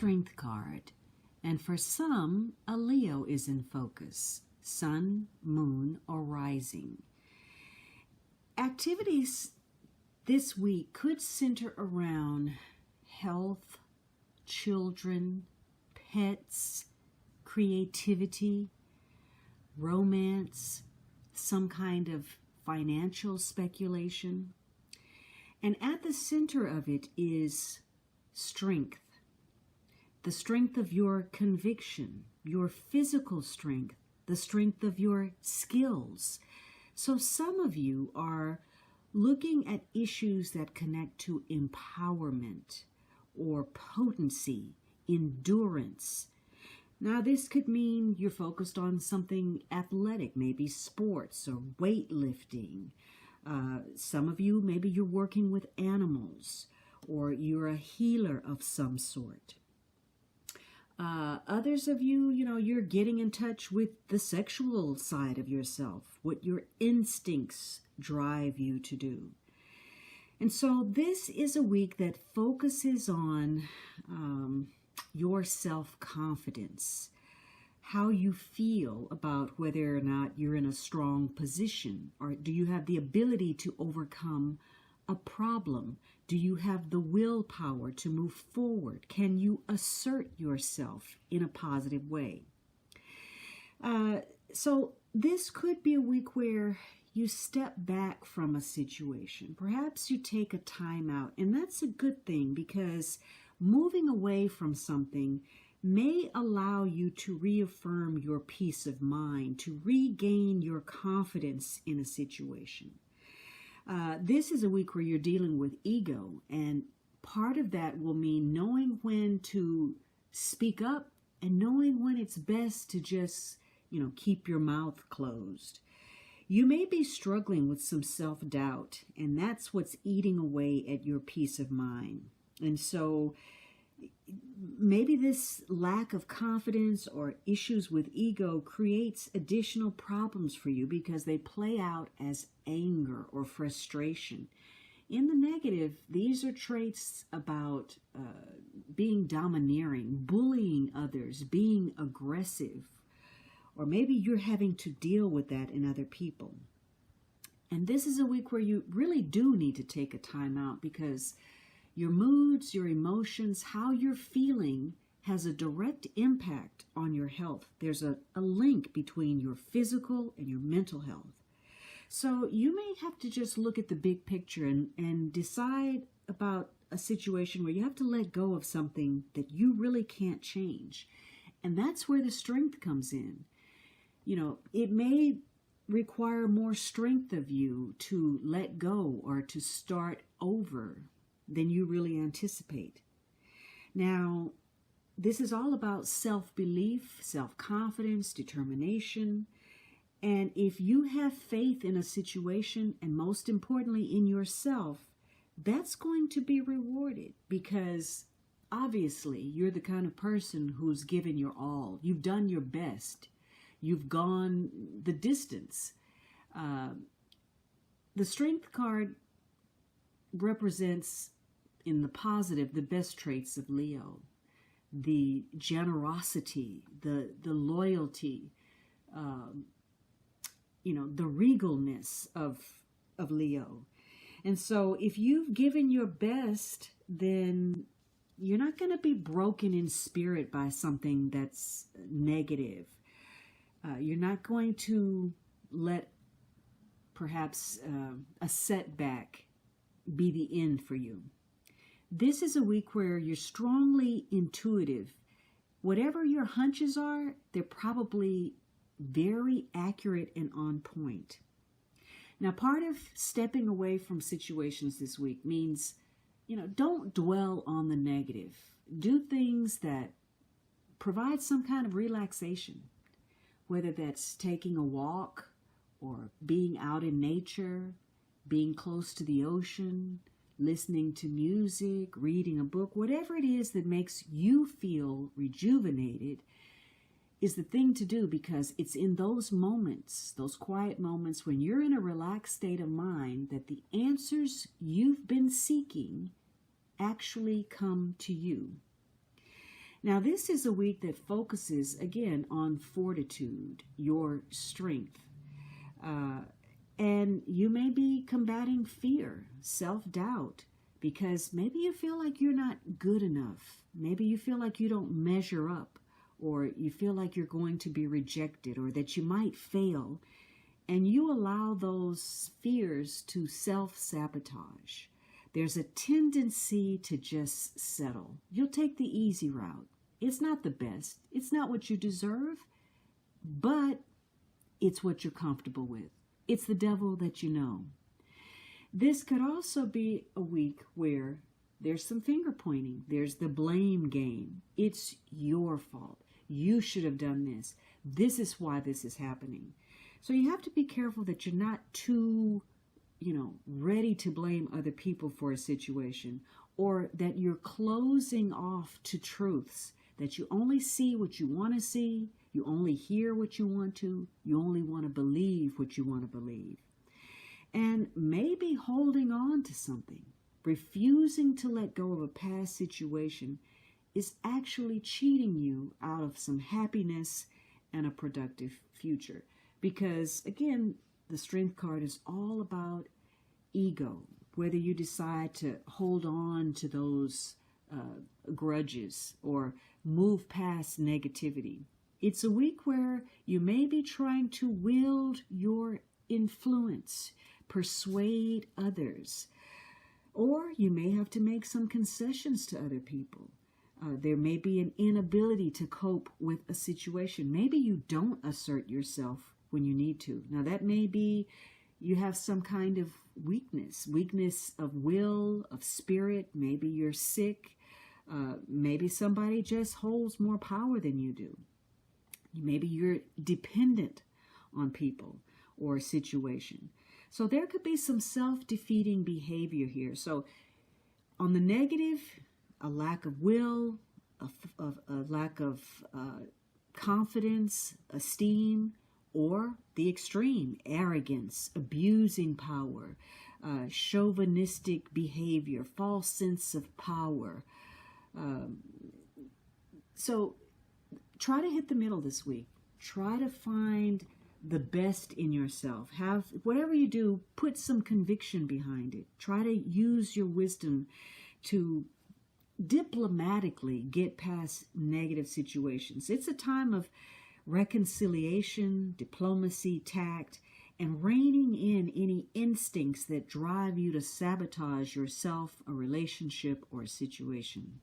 Strength card, and for some, a Leo is in focus, sun, moon, or rising. Activities this week could center around health, children, pets, creativity, romance, some kind of financial speculation. And at the center of it is strength. The strength of your conviction, your physical strength, the strength of your skills. So some of you are looking at issues that connect to empowerment or potency, endurance. Now, this could mean you're focused on something athletic, maybe sports or weightlifting. Some of you, maybe you're working with animals, or you're a healer of some sort. Others of you, you're getting in touch with the sexual side of yourself, what your instincts drive you to do. And so this is a week that focuses on your self-confidence, how you feel about whether or not you're in a strong position, or do you have the ability to overcome a problem? Do you have the willpower to move forward? Can you assert yourself in a positive way? So this could be a week where you step back from a situation. Perhaps you take a time out, and that's a good thing because moving away from something may allow you to reaffirm your peace of mind, to regain your confidence in a situation. This is a week where you're dealing with ego, and part of that will mean knowing when to speak up and knowing when it's best to just, keep your mouth closed. You may be struggling with some self-doubt, and that's what's eating away at your peace of mind. And so maybe this lack of confidence or issues with ego creates additional problems for you because they play out as anger or frustration. In the negative, these are traits about being domineering, bullying others, being aggressive, or maybe you're having to deal with that in other people. And this is a week where you really do need to take a time out because your moods, your emotions, how you're feeling has a direct impact on your health. There's a link between your physical and your mental health. So you may have to just look at the big picture and decide about a situation where you have to let go of something that you really can't change. And that's where the strength comes in. It may require more strength of you to let go or to start over than you really anticipate. Now, this is all about self-belief, self-confidence, determination. And if you have faith in a situation, and most importantly in yourself, that's going to be rewarded because obviously you're the kind of person who's given your all. You've done your best. You've gone the distance. The strength card represents, in the positive, the best traits of Leo. The generosity, the loyalty, the regalness of Leo. And so if you've given your best, then you're not going to be broken in spirit by something that's negative. You're not going to let perhaps a setback be the end for you. This is a week where you're strongly intuitive. Whatever your hunches are, they're probably very accurate and on point. Now, part of stepping away from situations this week means, don't dwell on the negative. Do things that provide some kind of relaxation, whether that's taking a walk or being out in nature, being close to the ocean, listening to music, reading a book, whatever it is that makes you feel rejuvenated is the thing to do, because it's in those moments, those quiet moments when you're in a relaxed state of mind, that the answers you've been seeking actually come to you. Now, this is a week that focuses again on fortitude, your strength. Uh, and you may be combating fear, self-doubt, because maybe you feel like you're not good enough. Maybe you feel like you don't measure up, or you feel like you're going to be rejected, or that you might fail. And you allow those fears to self-sabotage. There's a tendency to just settle. You'll take the easy route. It's not the best. It's not what you deserve, but it's what you're comfortable with. It's the devil that you know. This could also be a week where there's some finger pointing. There's the blame game. It's your fault. You should have done this. This is why this is happening. So you have to be careful that you're not too, ready to blame other people for a situation, or that you're closing off to truths, that you only see what you want to see, you only hear what you want to, you only want to believe what you want to believe. And maybe holding on to something, refusing to let go of a past situation, is actually cheating you out of some happiness and a productive future. Because, again, the Strength card is all about ego, whether you decide to hold on to those grudges or move past negativity. It's a week where you may be trying to wield your influence, persuade others, or you may have to make some concessions to other people. There may be an inability to cope with a situation. Maybe you don't assert yourself when you need to. Now, that may be you have some kind of weakness of will, of spirit. Maybe you're sick. Maybe somebody just holds more power than you do. Maybe you're dependent on people or a situation. So there could be some self-defeating behavior here. So on the negative, a lack of will, a lack of confidence, esteem, or the extreme, arrogance, abusing power, chauvinistic behavior, false sense of power. So try to hit the middle this week. Try to find the best in yourself. Have whatever you do, put some conviction behind it. Try to use your wisdom to diplomatically get past negative situations. It's a time of reconciliation, diplomacy, tact, and reining in any instincts that drive you to sabotage yourself, a relationship, or a situation.